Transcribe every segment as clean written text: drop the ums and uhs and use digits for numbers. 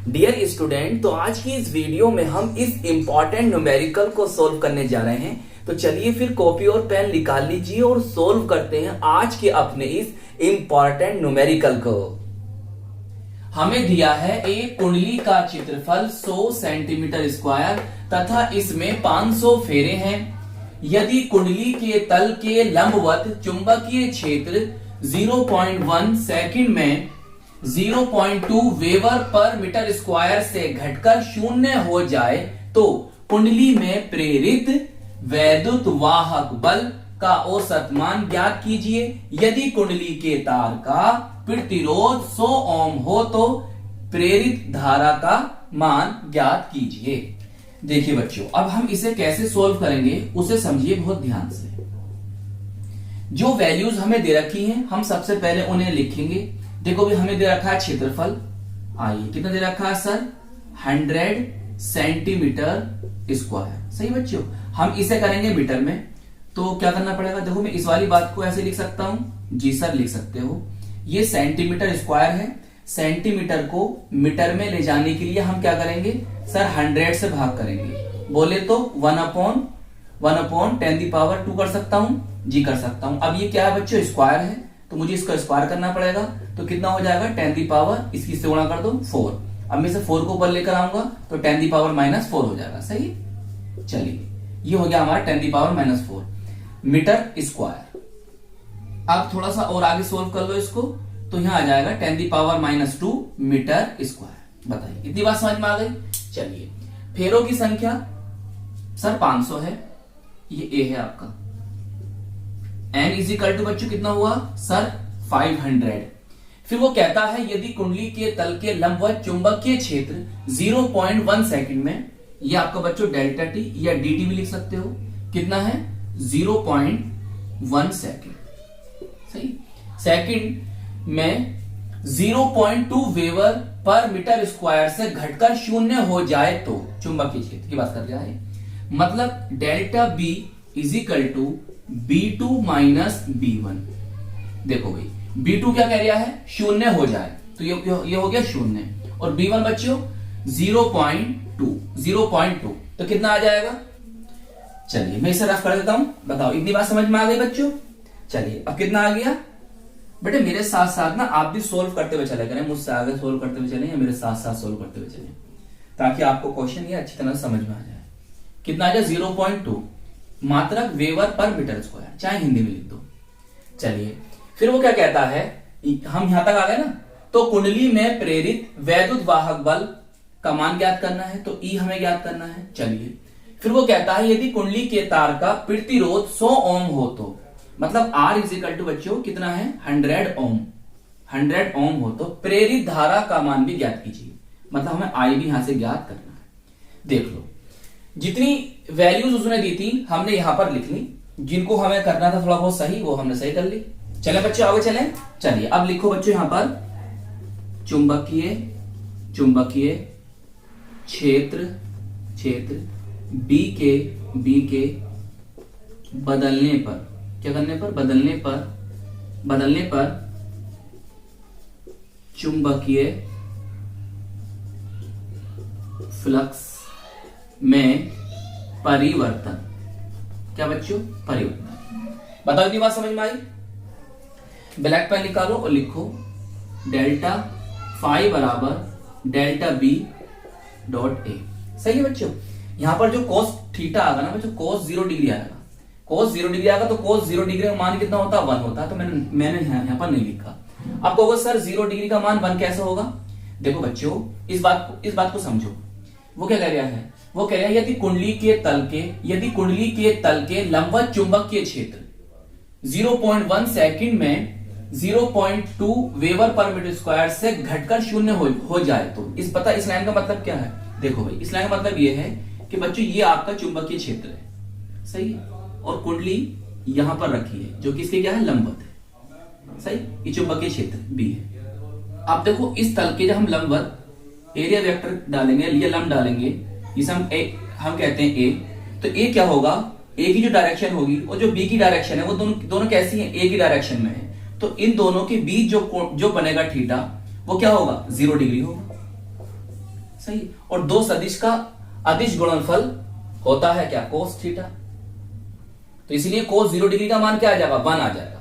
Dear student, तो आज की इस वीडियो में हम इस इंपॉर्टेंट न्यूमेरिकल को सोल्व करने जा रहे हैं। तो चलिए फिर कॉपी और पेन निकाल लीजिए और सोल्व करते हैं आज के अपने इस इंपॉर्टेंट न्यूमेरिकल को। हमें दिया है एक कुंडली का क्षेत्रफल 100 सेंटीमीटर स्क्वायर तथा इसमें 500 फेरे हैं। यदि कुंडली के तल के लंबवत चुंबकीय क्षेत्र 0.1 सेकंड में 0.2 वेबर पर मीटर स्क्वायर से घटकर शून्य हो जाए तो कुंडली में प्रेरित वैद्युत वाहक बल का औसत मान ज्ञात कीजिए। यदि कुंडली के तार का प्रतिरोध 100 ओम हो तो प्रेरित धारा का मान ज्ञात कीजिए। देखिए बच्चों, अब हम इसे कैसे सोल्व करेंगे उसे समझिए बहुत ध्यान से। जो वैल्यूज हमें दे रखी हैं हम सबसे पहले उन्हें लिखेंगे। देखो भी हमें दे रखा है क्षेत्रफल, आइए कितना दे रखा है सर, 100 सेंटीमीटर स्क्वायर। सही बच्चों, हम इसे करेंगे मीटर में तो क्या करना पड़ेगा। देखो मैं इस वाली बात को ऐसे लिख सकता हूं, जी सर लिख सकते हो। ये सेंटीमीटर स्क्वायर है, सेंटीमीटर को मीटर में ले जाने के लिए हम क्या करेंगे सर, 100 से भाग करेंगे। बोले तो 1/10⁻² कर सकता हूं, जी कर सकता हूं। अब ये क्या है बच्चों, स्क्वायर है तो मुझे इसका स्क्वायर करना पड़ेगा। तो कितना हो जाएगा 10 इसकी से गुणा कर दो 4। अब मैं इसे 4 को ऊपर लेकर आऊंगा तो 10⁻⁻4 हो जाएगा। सही, चलिए ये हो गया हमारा 10⁻⁻4 मीटर स्क्वायर। अब थोड़ा सा और आगे सोल्व कर लो इसको तो यहां आ जाएगा 10⁻⁻2 मीटर स्क्वायर। बताइए इतनी बात समझ में आ गई। चलिए फेरों की संख्या सर 500 है, ये ए है आपका। n इजिकल टू बच्चों कितना हुआ सर 500। फिर वो कहता है यदि कुंडली के तल के लंबवत चुंबकीय क्षेत्र 0.1 सेकंड में, ये आपका बच्चों डेल्टा टी या dt भी लिख सकते हो, कितना है 0.1 सेकंड। सही, सेकंड में 0.2 वेबर पर मीटर स्क्वायर से घटकर शून्य हो जाए तो चुंबकीय क्षेत्र की बात कर रहा है। मतलब delta B is equal to B2 minus B1। देखो भाई B2 क्या कह रहा है, शून्य हो जाए तो ये हो गया शून्य, और B1 बच्चों 0.2 तो कितना आ जाएगा। चलिए मैं इसे रफ कर देता हूं, बताओ इतनी बात समझ में आ गई बच्चों। चलिए अब कितना आ गया बेटे, मेरे साथ साथ ना आप भी सोल्व करते हुए चले करें, मुझसे आगे सोल्व करते हुए चलें या मेरे साथ साथ सोल्व करते हुए चलें, ताकि आपको क्वेश्चन ये अच्छी तरह समझ में आ जाए। कितना आ जाए 0.2 मात्रक वेबर पर मीटर स्क्वायर, चाहे हिंदी में लिख दो। चलिए फिर वो क्या कहता है, हम यहां तक आ गए ना, तो कुंडली में प्रेरित वैद्युत वाहक बल का मान ज्ञात करना है, तो ई हमें ज्ञात करना है। चलिए फिर वो कहता है यदि कुंडली के तार का प्रतिरोध 100 ओम हो तो, मतलब R इजिकल टू बच्चों कितना है 100 ओम, 100 ओम हो तो प्रेरित धारा का मान भी ज्ञात कीजिए। मतलब हमें आई भी यहां से ज्ञात करना है। देख लो जितनी वैल्यूज उसने दी थी हमने यहां पर लिख ली, जिनको हमें करना था थोड़ा बहुत सही वो हमने सही कर ली। चले बच्चों आगे चले। चलिए अब लिखो बच्चों यहां पर चुंबकीय क्षेत्र बी के बदलने पर, क्या करने पर, बदलने पर चुंबकीय फ्लक्स में परिवर्तन। क्या बच्चों, परिवर्तन। बताओ इतनी बात समझ में आई। ब्लैक पेन निकालो और लिखो डेल्टा फाई बराबर डेल्टा बी डॉट ए। सही है बच्चों, यहां पर जो कोस थीटा आएगा ना बच्चों, कोस 0 डिग्री आएगा, कोस 0 डिग्री आएगा तो कोस 0 डिग्री का मान कितना होता है 1 होता है। तो मैंने यहां पर नहीं लिखा। अब कहोगे सर 0 डिग्री का मान 1 कैसे होगा। देखो बच्चों इस बात को समझो। वो क्या कह रहा है, वो कह रहा है यदि कुंडली के तल के लंबवत चुंबकीय क्षेत्र 0.1 सेकंड में 0.2 वेबर पर मीटर स्क्वायर से घटकर शून्य हो जाए तो, इस लाइन का मतलब क्या है। देखो भाई इस लाइन का मतलब ये है कि बच्चों ये आपका चुंबकीय क्षेत्र है, सही है, और कुंडली यहां पर रखी है जो कि इसके क्या है, लंबवत है। सही, ये चुंबकीय क्षेत्र बी है। अब देखो इस तल के जब हम लंबवत एरिया वेक्टर डालेंगे या लंब डालेंगे, जिसे हम कहते हैं ए, तो ए क्या होगा, ए की जो डायरेक्शन होगी और जो बी की डायरेक्शन है वो दोनों कैसी हैं, ए की डायरेक्शन में है। तो इन दोनों के बीच जो बनेगा थीटा वो क्या होगा, 0 डिग्री होगा। सही है। और दो सदिश का अदिश गुणनफल होता है क्या, कोस थीटा। तो इसलिए कोस 0 डिग्री का मान क्या आ जाएगा, 1 आ जाएगा।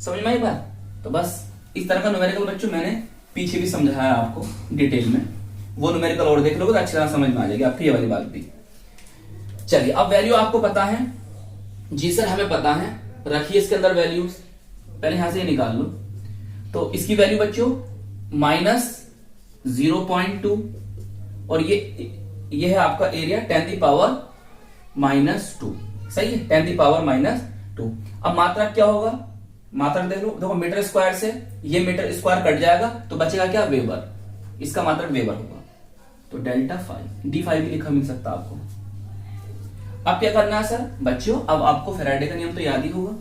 समझ में आई बात। तो बस इस तरह का न्यूमेरिकल बच्चों मैंने पीछे भी समझाया आपको डिटेल में, वो न्यूमेरिकल और देख लोगे तो अच्छी तरह समझ में आ जाएगी आपकी ये वाली बात भी। चलिए अब वैल्यू आपको पता है, जी सर हमें पता है, रखिए इसके अंदर वैल्यूज, पहले यहां से ये निकाल लो। तो इसकी वैल्यू बच्चों -0.2 और ये है आपका एरिया 10⁻⁻², सही है, 10⁻⁻²। अब मात्रक क्या होगा, मात्रक देख लो, देखो मीटर स्क्वायर से ये मीटर स्क्वायर कट जाएगा तो बचेगा क्या, वेबर, इसका मात्रक वेबर होगा। तो ∆φ d5 भी लिखा मिल सकता आपको। अब क्या करना है सर बच्चों, अब आपको फैराडे का नियम तो याद ही होगा,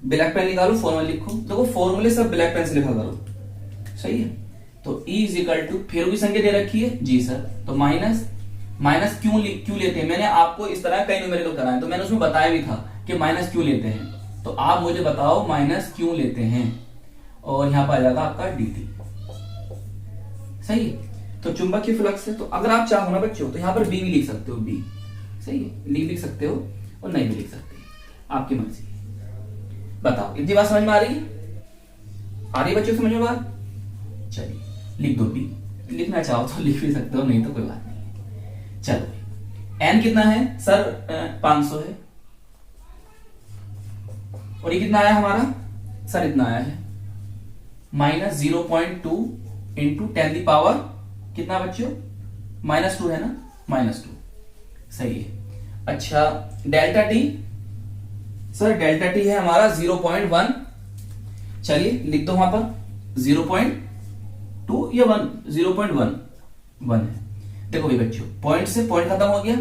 ब्लैक पेन निकालो, फॉर्मूला लिखो। देखो फॉर्मूले सब ब्लैक पेन से लिखा करो, सही है। तो E = फेरों की संख्या दे रखी है, जी सर, तो माइनस क्यों लेते हैं, मैंने आपको इस तरह कई न्यूमेरिकल कराए तो मैंने उसमें बताया भी था कि माइनस क्यों लेते हैं। तो आप मुझे बताओ माइनस क्यों लेते हैं, और यहां पर आ जाएगा आपका dt, सही है। तो चुंबकीय फ्लक्स है, तो अगर आप चाहो ना बच्चों तो यहां पर बी भी लिख सकते हो, बी, सही है, डी लिख सकते हो और नहीं भी लिख सकते, आपकी मर्जी। बताओ इतनी बात समझ में आ रही है, आ रही है बच्चों समझ में बात। चलिए लिख दो बी, लिखना चाहो तो लिख भी सकते हो, नहीं तो कोई बात नहीं। चलो n कितना है सर, 500 है, और ये कितना आया हमारा सर, इतना आया है -0.2 इंटू 10⁻, कितना बच्चों, -2 है ना, -2, सही है। अच्छा delta T, sir delta T है हमारा 0.1, चलिए लिख दो वहां पर 0.2 या 1, 0.1 है। देखो भाई बच्चों, पॉइंट से पॉइंट खत्म हो गया,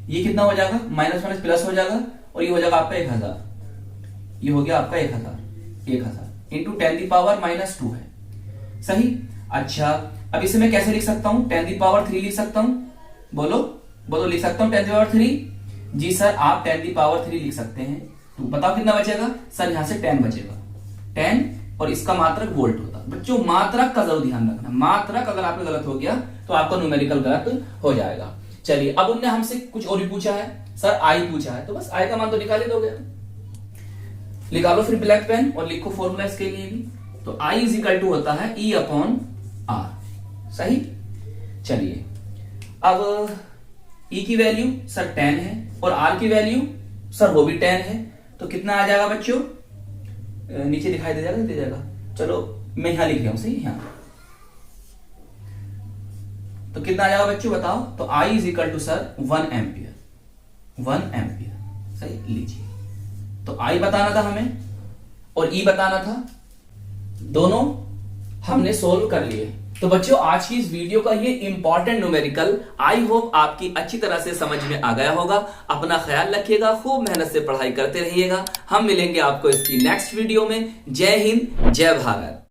ये कितना हो जाएगा, माइनस माइनस प्लस हो जाएगा, और ये हो जाएगा आपका 1000, ये हो गया आपका 1000 इंटू 10⁻² है, सही। अच्छा अब इसे मैं कैसे लिख सकता हूं, 10⁻³ लिख सकता हूं, बोलो लिख सकता हूं 10⁻³, जी सर आप 10⁻³ लिख सकते हैं। तो बताओ कितना बचेगा सर, यहां से 10 बचेगा, 10, और इसका मात्रक वोल्ट होता है। बच्चों मात्रक का जरूर ध्यान रखना, मात्रक अगर आपका गलत हो गया तो आपका न्यूमेरिकल गलत हो जाएगा। चलिए अब उनने हमसे कुछ और भी पूछा है, सर आई पूछा है, तो बस आई का मान तो निकाल ही दोगे, निकालो फिर ब्लैक पेन और लिखो फॉर्मूला इसके लिए भी। तो आई = होता है E/R, सही। चलिए अब E की वैल्यू सर 10 है और R की वैल्यू सर वो भी 10 है, तो कितना आ जाएगा बच्चों, नीचे दिखाई दे जाएगा, चलो मैं यहां लिख रहा हूं, सही यहां। तो कितना आ जाएगा बच्चों बताओ, तो I = सर 1 एम्पियर, सही लीजिए। तो I बताना था हमें और E बताना था, दोनों हमने सोल्व कर लिए। तो बच्चों आज की इस वीडियो का ये इंपॉर्टेंट न्यूमेरिकल आई होप आपकी अच्छी तरह से समझ में आ गया होगा। अपना ख्याल रखिएगा, खूब मेहनत से पढ़ाई करते रहिएगा। हम मिलेंगे आपको इसकी नेक्स्ट वीडियो में। जय हिंद, जय भारत।